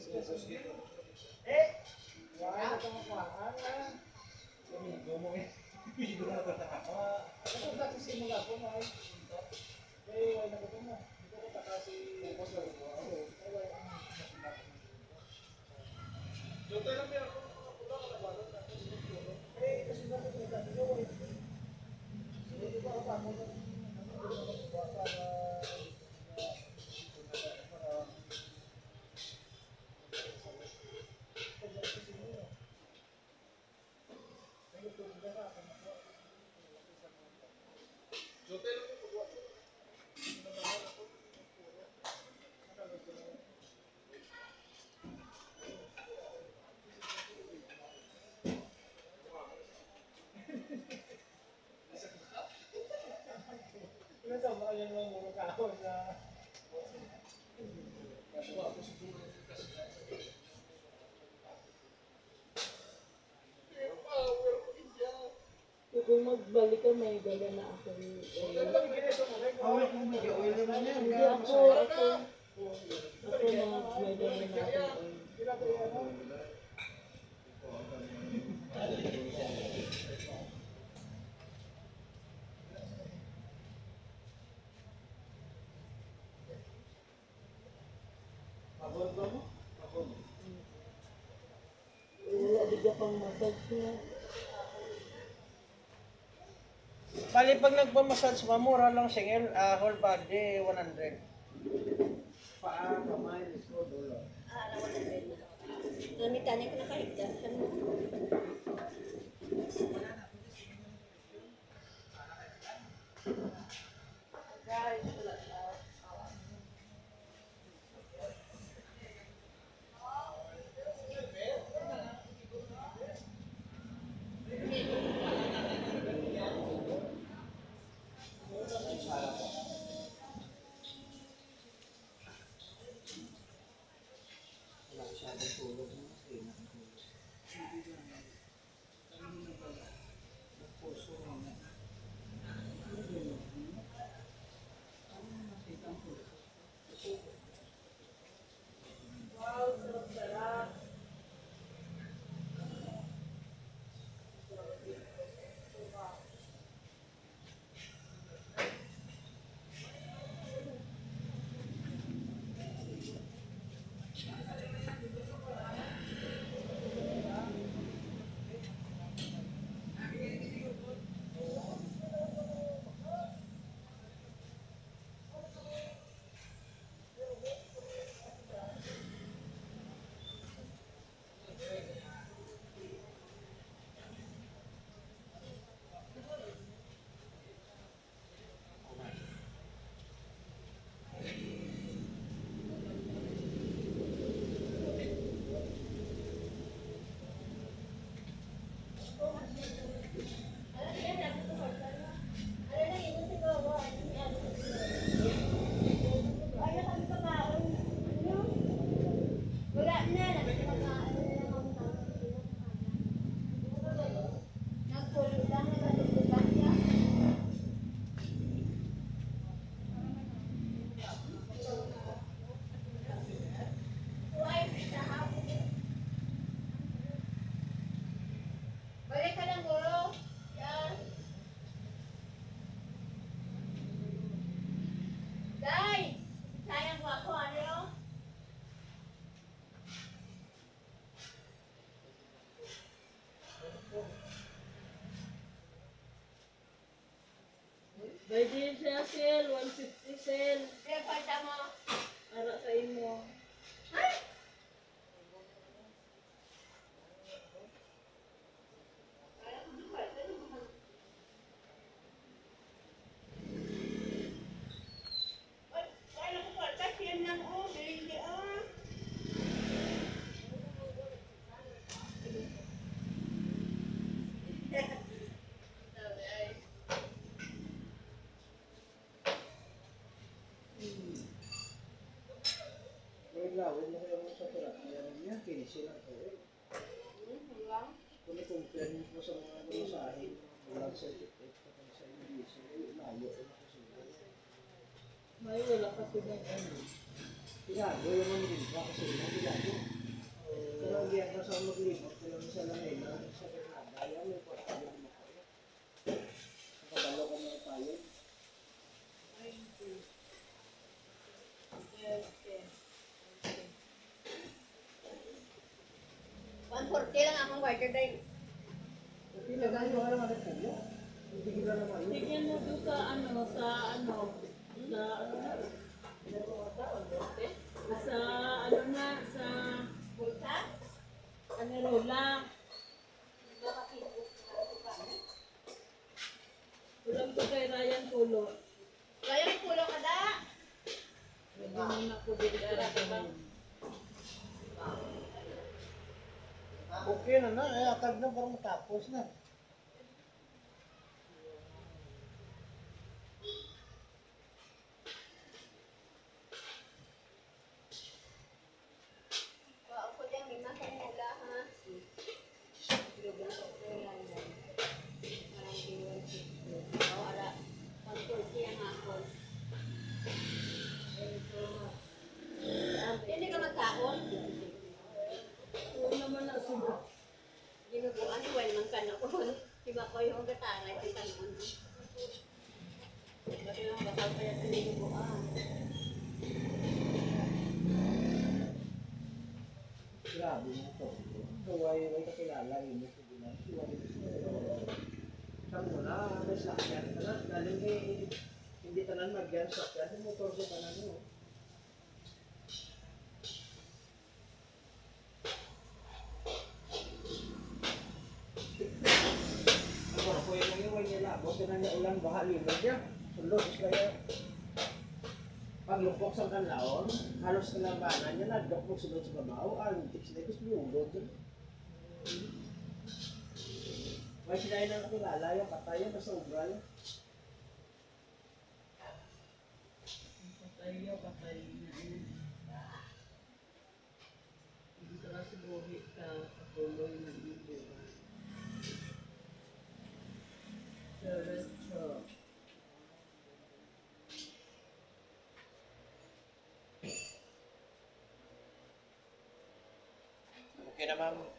Wala ka makuhaan na. Gumong eh. Hindi na ito nakakawa. Ano ba sa simula ko na? Eh, wala na ko na. Hindi ko takasi. Tapos na ko. Wala ang masinap. Jote lang yan. Eh, kasi na ko na dito. Hindi ko pa ako na. Ayan lang muna kahon na kasuwa ko siguro kung magbalik ka, may dala na ako. awit mo medyo oil naman yan. Hindi ako may dala na ako. Abot ba mo? Wala bigla pang massage niya. Bali, pag nagpamassage, mamura lang singil, whole body, 100. Paa, kamay, lisko, dulo. Namitan ko nakahigda. Guys, wala na. Pwede siya sel, 150 sel. Kaya palta mo. Ara sa imo. Ay! Lawin mo kayo sa terapia niya, kinisi lang ko eh. Kung i-confirm mo sa mga masahin, walang certificate ka kung sa English, layo ko na kasi. May wala kasi ng ano. Tinago yung mga nilin kasi yung nilin. Kaya ka sa maglibot, kailangan sa langay na, sa Bernada, yan may pagkakas mo kayo. Nakabalo ka na tayo. Yes, yes. 140 lang akong quarter day. Okay, lagay mo ka naman ang pulo. Hindi ka naman yun. Tignan mo doon sa ano, sa ano na, sa Bulta? Anirola. Kulang ko kay Ryan Pulo. Kaya may pulo ka da. Hindi mo na ko dito sa Okay na na, atag na para matapos na. Wow, ko dyan, may nasa mula ha. Hindi ka magkaon. Oo naman na sugo. Ginuguan, well, man ka na ko. Diba ko yung gataray, ito kanon. Kasi yung bakal pa yan, ginuguan. Grabe mo to. Way kakilala yun mo sa bilang. Saan mo na, may sakyan ka na. Galing hindi tanan magyan sakyan. Yung motor ko tanan mo. Ako na po yung iwan niya labot. Kaya na ulang bahali mo niya. Sulod, kaya paglupok sa kanlaon, halos kalabanan niya, nagdok mo sunod sa babaw, antik sila, gusto lulod. May sila yung nakilala, yung patay, yung basta ubra yun. Patay na yun. Hindi ka na siguro ka sa tuloy ng ito. Diretso. Okay na ma'am.